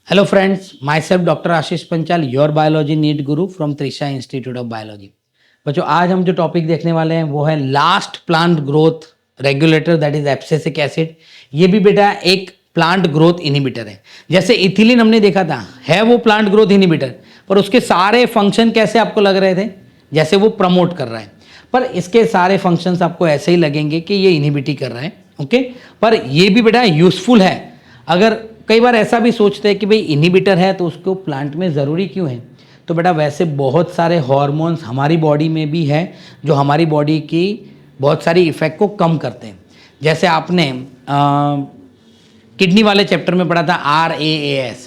Hello friends, myself doctor Ashish Panchal, your biology NEET guru from Trisha institute of biology. बच्चों, आज हम जो टॉपिक देखने वाले हैं वो है last plant growth regulator, that is abscisic acid. ये भी बेटा एक प्लांट ग्रोथ इनहिबिटर है। जैसे इथिलीन हमने देखा था, है वो प्लांट ग्रोथ इनहिबिटर, पर उसके सारे फंक्शन कैसे आपको लग रहे थे? जैसे वो प्रमोट कर रहा है, पर इसके सारे फंक्शंस आपको ऐसे ही लगेंगे कि ये इनहिबिट ही कर रहा है। ओके, पर ये भी बेटा यूजफुल है। अगर कई बार ऐसा भी सोचते हैं कि भाई इनहिबिटर है तो उसको प्लांट में ज़रूरी क्यों है, तो बेटा वैसे बहुत सारे हार्मोन्स हमारी बॉडी में भी है जो हमारी बॉडी की बहुत सारी इफ़ेक्ट को कम करते हैं। जैसे आपने किडनी वाले चैप्टर में पढ़ा था RAAS,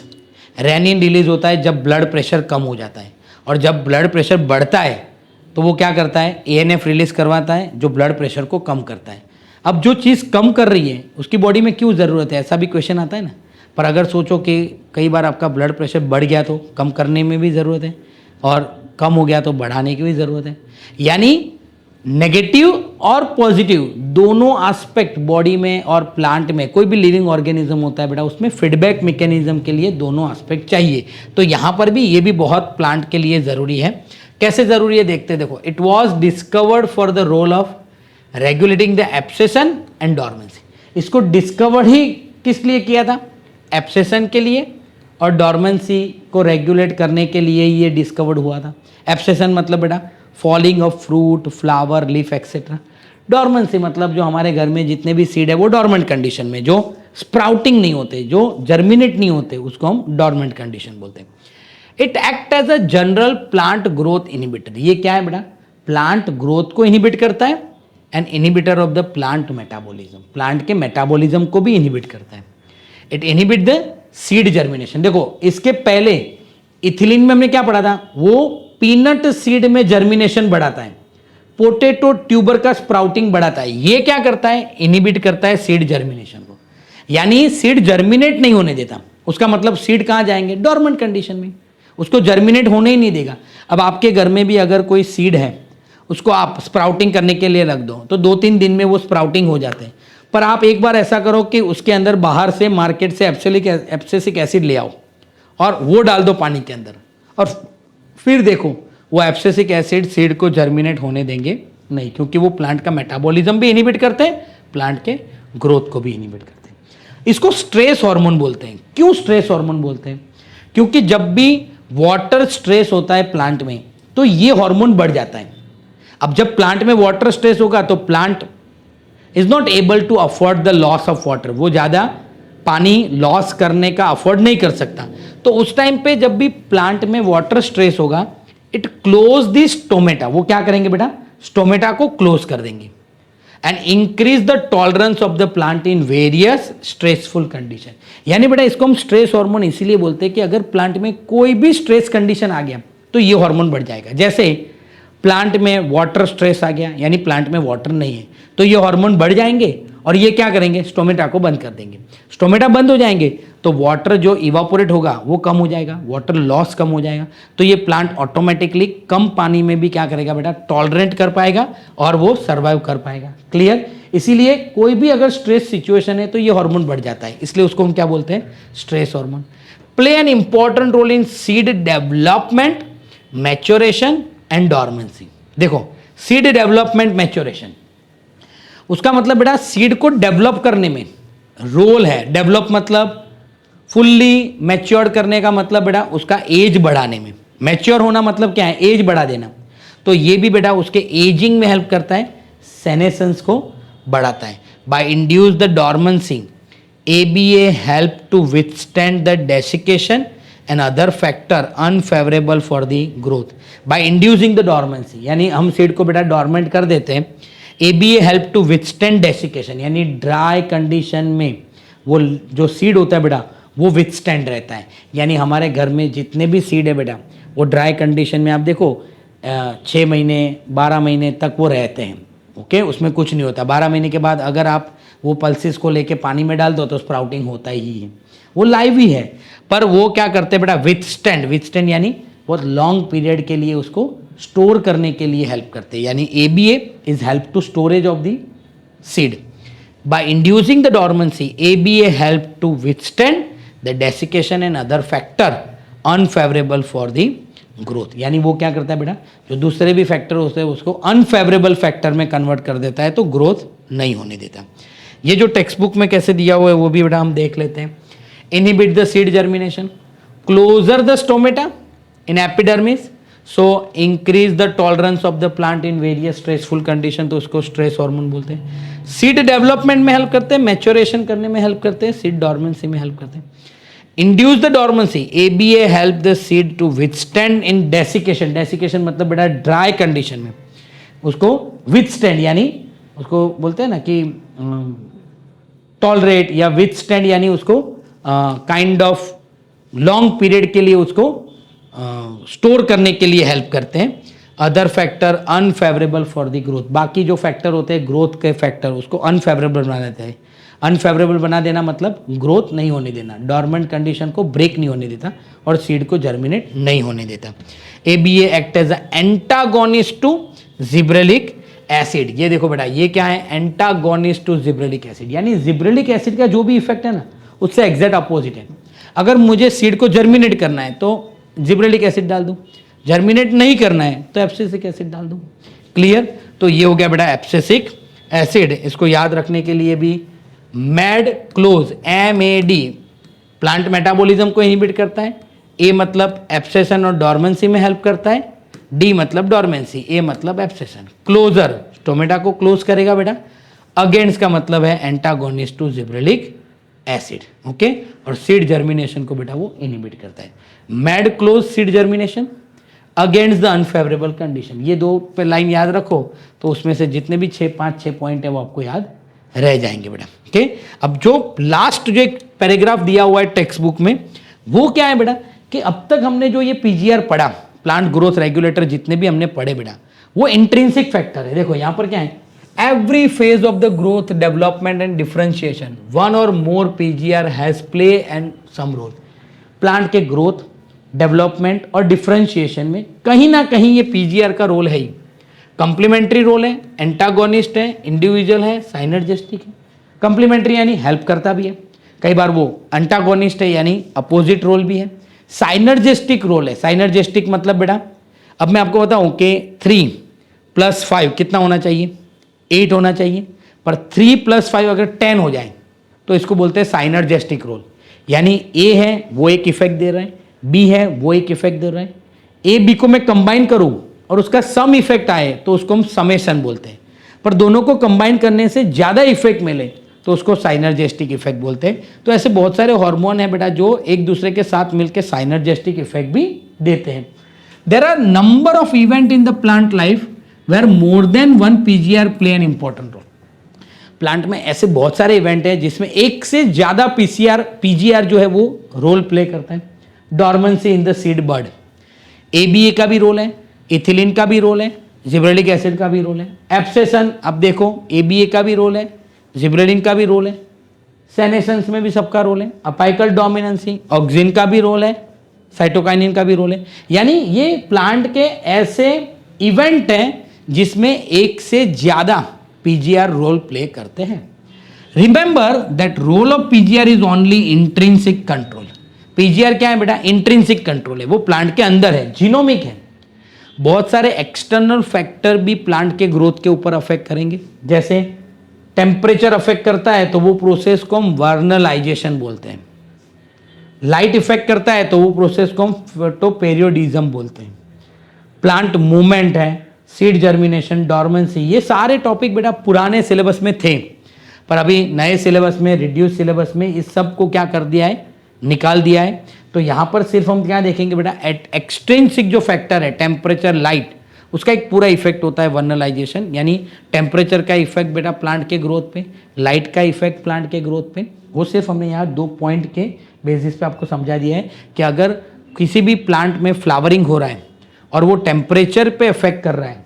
रेनिन रिलीज होता है जब ब्लड प्रेशर कम हो जाता है, और जब ब्लड प्रेशर बढ़ता है तो वो क्या करता है, ANF रिलीज करवाता है जो ब्लड प्रेशर को कम करता है। अब जो चीज़ कम कर रही है उसकी बॉडी में क्यों ज़रूरत है, ऐसा भी क्वेश्चन आता है ना। पर अगर सोचो कि कई बार आपका ब्लड प्रेशर बढ़ गया तो कम करने में भी ज़रूरत है, और कम हो गया तो बढ़ाने की भी ज़रूरत है। यानी नेगेटिव और पॉजिटिव दोनों एस्पेक्ट बॉडी में और प्लांट में, कोई भी लिविंग ऑर्गेनिज्म होता है बेटा, उसमें फीडबैक मैकेनिज्म के लिए दोनों एस्पेक्ट चाहिए। तो यहाँ पर भी ये भी बहुत प्लांट के लिए ज़रूरी है। कैसे ज़रूरी है देखते देखो। It was discovered for the role of regulating the abscission and dormancy. इसको डिस्कवर ही किस लिए किया था? एब्सेशन के लिए, और डॉर्मेंसी को रेगुलेट करने के लिए ये डिस्कवर्ड हुआ था। एब्सेशन मतलब बेटा falling of fruit, flower, leaf etcetera. Dormancy मतलब जो हमारे घर में जितने भी सीड है वो डॉर्मेंट कंडीशन में, जो स्प्राउटिंग नहीं होते, जो जर्मिनेट नहीं होते, उसको हम डॉर्मेंट कंडीशन बोलते हैं। It act as a general plant growth inhibitor. ये क्या है बेटा? प्लांट ग्रोथ को इनहिबिट करता है, and inhibitor of the plant metabolism. Plant के मेटाबॉलिज्म को भी इनहिबिट करता है। It inhibit the seed germination. देखो, इसके पहले इथिलीन में हमने क्या पढ़ा था? वो पीनट सीड में जर्मिनेशन बढ़ाता है, पोटैटो ट्यूबर का स्प्राउटिंग बढ़ाता है। ये क्या करता है? इनहिबिट करता है सीड जर्मिनेशन को, यानी सीड जर्मिनेट नहीं होने देता। उसका मतलब सीड कहाँ जाएंगे? डॉर्मेंट कंडीशन में, उसको जर्मिनेट होने ही नहीं देगा। अब आपके घर में भी अगर कोई सीड है, उसको आप स्प्राउटिंग करने के लिए रख दो तो 2-3 दिन में वो स्प्राउटिंग हो जाते हैं। पर आप एक बार ऐसा करो कि उसके अंदर बाहर से मार्केट से एब्सिसिक एसिड ले आओ और वो डाल दो पानी के अंदर, और फिर देखो वो एब्सिसिक एसिड सीड को जर्मिनेट होने देंगे नहीं, क्योंकि वो प्लांट का मेटाबॉलिज्म भी इनहिबिट करते हैं, प्लांट के ग्रोथ को भी इनहिबिट करते हैं। इसको स्ट्रेस हार्मोन बोलते हैं। क्यों स्ट्रेस हार्मोन बोलते हैं? क्योंकि जब भी वाटर स्ट्रेस होता है प्लांट में तो ये हार्मोन बढ़ जाता है। अब जब प्लांट में वाटर स्ट्रेस होगा तो plant is not able to afford the loss of water. वो ज़्यादा पानी लॉस करने का अफोर्ड नहीं कर सकता। तो उस टाइम पे जब भी प्लांट में वाटर स्ट्रेस होगा, इट क्लोज द स्टोमेटा। वो क्या करेंगे बेटा? स्टोमेटा को क्लोज कर देंगे, and increase the tolerance of the plant in various stressful condition. यानी बेटा इसको हम स्ट्रेस हार्मोन इसीलिए बोलते हैं कि अगर प्लांट में कोई भी स्ट्रेस कंडीशन आ गया तो ये हार्मोन बढ़ जाएगा। जैसे प्लांट में वाटर स्ट्रेस आ गया, यानी प्लांट में वाटर नहीं है, तो ये हार्मोन बढ़ जाएंगे और ये क्या करेंगे? स्टोमेटा को बंद कर देंगे। स्टोमेटा बंद हो जाएंगे तो वाटर जो इवापोरेट होगा वो कम हो जाएगा, वाटर लॉस कम हो जाएगा। तो ये प्लांट ऑटोमेटिकली कम पानी में भी क्या करेगा बेटा? टॉलरेट कर पाएगा और वो सर्वाइव कर पाएगा। क्लियर? इसीलिए कोई भी अगर स्ट्रेस सिचुएशन है तो ये हार्मोन बढ़ जाता है, इसलिए उसको हम क्या बोलते हैं? Stress hormone. Play an important role in seed development, maturation and dormancy. देखो, सीड डेवलपमेंट, मैच्योरेशन, उसका मतलब बेटा सीड को डेवलप करने में रोल है। डेवलप मतलब फुल्ली मैच्योर करने का मतलब बेटा उसका एज बढ़ाने में। मैच्योर होना मतलब क्या है? एज बढ़ा देना। तो ये भी बेटा उसके एजिंग में हेल्प करता है, सेनेसेंस को बढ़ाता है। By induce the dormancy, ABA help to withstand the desiccation and other factor unfavorable for the growth by inducing the dormancy। यानी हम सीड को बेटा डॉर्मेंट कर देते हैं। ABA help to withstand desiccation, यानी ड्राई कंडीशन में वो जो सीड होता है बेटा वो विथस्टैंड रहता है। यानी हमारे घर में जितने भी सीड है बेटा वो ड्राई कंडीशन में आप देखो 6 महीने 12 महीने तक वो रहते हैं। ओके, उसमें कुछ नहीं होता। 12 महीने के बाद अगर आप वो पल्सेस को लेके पानी में डाल दो तो स्प्राउटिंग होता ही है, वो लाइव ही है। पर वो क्या करते हैं बेटा? विथस्टैंड यानी बहुत लॉन्ग पीरियड के लिए उसको स्टोर करने के लिए हेल्प करते हैं। यानी ABA is help to storage of the seed. By inducing the dormancy, ABA help to withstand the desiccation and other factor unfavourable for the growth. यानी वो क्या करता है बेटा, जो दूसरे भी फैक्टर होते हैं उसको अनफेवरेबल फैक्टर में कन्वर्ट कर देता है, तो ग्रोथ नहीं होने देता। ये जो टेक्स्ट बुक में कैसे दिया हुआ है वो भी बेटा हम देख लेते हैं। Inhibit the seed germination, closure the stomata in epidermis, so increase the tolerance of the plant in various stressful condition, तो उसको स्ट्रेस हार्मोन बोलते हैं। सीड डेवलपमेंट में हेल्प करते हैं, मैच्योरेशन करने में हेल्प करते हैं, सीड डॉर्मेंसी में हेल्प करते हैं। Induce the dormancy, ABA help the seed to withstand in desiccation, desiccation मतलब बेटा ड्राई कंडीशन में उसको विथस्टैंड, यानी उसको बोलते हैं ना कि टॉलरेट या विथस्टैंड, यानी उसको काइंड ऑफ लॉन्ग पीरियड के लिए उसको स्टोर करने के लिए हेल्प करते हैं। Other factor unfavourable for the growth, बाकी जो फैक्टर होते हैं ग्रोथ के फैक्टर उसको अनफेवरेबल बना देते हैं। अनफेवरेबल बना देना मतलब ग्रोथ नहीं होने देना, डॉर्मेंट कंडीशन को ब्रेक नहीं होने देता और सीड को जर्मिनेट नहीं होने देता। ABA act as antagonist to gibberellic acid, ये देखो बेटा ये क्या है, एंटागोनिस्ट टू जिब्रेलिक एसिड, यानी जिब्रेलिक एसिड का जो भी इफेक्ट है ना उससे एग्जैक्ट अपोजिट है। अगर मुझे सीड को जर्मिनेट करना है तो जिब्रेलिक एसिड डाल दूं, जर्मिनेट नहीं करना है तो एब्सिसिक एसिड डाल दूं। क्लियर? तो ये हो गया बेटा एब्सिसिक एसिड। इसको याद रखने के लिए भी mad close, MAD plant metabolism को इनहिबिट करता है, A मतलब एब्सेशन और डॉर्मेंसी में हेल्प करता है, D मतलब डॉर्मेंसी, A मतलब एब्सेशन। क्लोजर स्टोमेटा को क्लोज करेगा बेटा, अगेंस्ट का मतलब है antagonist to gibberellic acid, okay. और सीड जर्मिनेशन को बेटा वो इनहिबिट करता है। Mad close seed germination against the unfavourable condition, ये दो पे लाइन याद रखो तो उसमें से जितने भी 5-6 पॉइंट है वो आपको याद रह जाएंगे बेटा, ओके। अब जो लास्ट जो एक पैराग्राफ दिया हुआ है टेक्स्ट बुक में वो क्या है बेटा, कि अब तक हमने जो ये PGR पढ़ा, प्लांट ग्रोथ रेगुलेटर जितने भी हमने पढ़े बेटा, वो इंट्रिंसिक फैक्टर है। देखो यहाँ पर क्या है, every phase of the growth, development and differentiation, one or more PGR has play and some role। Plant के ग्रोथ, डेवलपमेंट और डिफरेंशिएशन में कहीं ना कहीं ये PGR का रोल है ही। कंप्लीमेंट्री रोल है, एंटागोनिस्ट है, इंडिविजुअल है, साइनर्जिस्टिक है। कंप्लीमेंट्री यानी हेल्प करता भी है, कई बार वो एंटागोनिस्ट है यानी अपोजिट रोल भी है। साइनर्जिस्टिक रोल है, साइनर्जिस्टिक मतलब बेटा अब मैं आपको बताऊं कि 3 + 5 कितना होना चाहिए, 8 होना चाहिए, पर 3 + 5 अगर 10 हो जाए तो इसको बोलते हैं साइनर्जिस्टिक रोल। यानी A है वो एक इफेक्ट दे रहा है, B है वो एक इफेक्ट दे रहा है, A B को मैं कंबाइन करूं और उसका सम इफेक्ट आए तो उसको हम समेशन बोलते हैं, पर दोनों को कंबाइन करने से ज़्यादा इफेक्ट मिले तो उसको साइनर्जिस्टिक इफेक्ट बोलते हैं। तो ऐसे बहुत सारे हार्मोन हैं बेटा जो एक दूसरे के साथ मिलकर साइनर्जिस्टिक इफेक्ट भी देते हैं। There are number of event in the plant life where more than one PGR play an important role. Plant में ऐसे बहुत सारे इवेंट हैं जिसमें एक से ज़्यादा PGR जो है वो रोल प्ले करता है। Dormancy in the seed bird, ABA का भी रोल है, इथिलीन का भी रोल है, जिब्रेलिक एसिड का भी रोल है। एब्सेशन अब देखो ABA का भी रोल है, जिब्रेलिन का भी रोल है, सेनेसेंस में भी सबका रोल है। अपाइकल डोमिनेंसी, ऑक्सिन का भी रोल है, साइटोकाइनिन का भी रोल है। यानी ये प्लांट के ऐसे इवेंट हैं जिसमें एक से ज़्यादा PGR रोल प्ले करते हैं। Remember that role of PGR is only intrinsic control. PGR क्या है बेटा, इंट्रिंसिक कंट्रोल है, वो प्लांट के अंदर है, जीनोमिक है। बहुत सारे एक्सटर्नल फैक्टर भी प्लांट के ग्रोथ के ऊपर अफेक्ट करेंगे, जैसे टेम्परेचर अफेक्ट करता है तो वो प्रोसेस को हम वर्नलाइजेशन बोलते हैं। लाइट इफेक्ट करता है तो वो प्रोसेस को हम फोटोपेरियोडिज्म बोलते हैं। प्लांट मूवमेंट है, सीड जर्मिनेशन, डॉर्मेंसी, ये सारे टॉपिक बेटा पुराने सिलेबस में थे, पर अभी नए सिलेबस में, रिड्यूस सिलेबस में इस सब को क्या कर दिया है, निकाल दिया है। तो यहाँ पर सिर्फ हम क्या देखेंगे बेटा, एक्सट्रिंसिक जो फैक्टर है, टेम्परेचर, लाइट, उसका एक पूरा इफेक्ट होता है वर्नलाइजेशन, यानी टेम्परेचर का इफेक्ट बेटा प्लांट के ग्रोथ पे, लाइट का इफेक्ट प्लांट के ग्रोथ पे। वो सिर्फ हमने यहाँ 2 पॉइंट के बेसिस पे आपको समझा दिया है कि अगर किसी भी प्लांट में फ्लावरिंग हो रहा है और वो टेम्परेचर पे इफेक्ट कर रहा है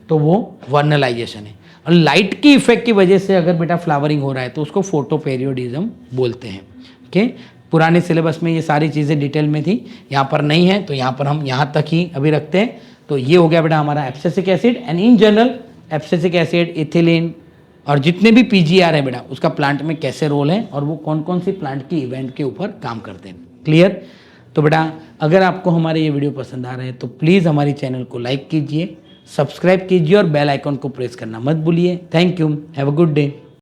तो वो वर्नलाइजेशन है, और लाइट की इफेक्ट की वजह से अगर बेटा फ्लावरिंग हो रहा है तो उसको फोटोपेरियोडिज्म बोलते हैं। ओके, पुराने सिलेबस में ये सारी चीज़ें डिटेल में थी, यहाँ पर नहीं है, तो यहाँ पर हम यहाँ तक ही अभी रखते हैं। तो ये हो गया बेटा हमारा abscisic acid, and in general abscisic acid, ethylene, और जितने भी पीजीआर है बेटा उसका प्लांट में कैसे रोल है और वो कौन कौन सी प्लांट की इवेंट के ऊपर काम करते हैं। क्लियर? तो बेटा अगर आपको हमारे ये वीडियो पसंद आ रहे हैं तो प्लीज़ हमारी चैनल को लाइक कीजिए, सब्सक्राइब कीजिए और बेल आइकन को प्रेस करना मत भूलिए। Thank you, have a good day.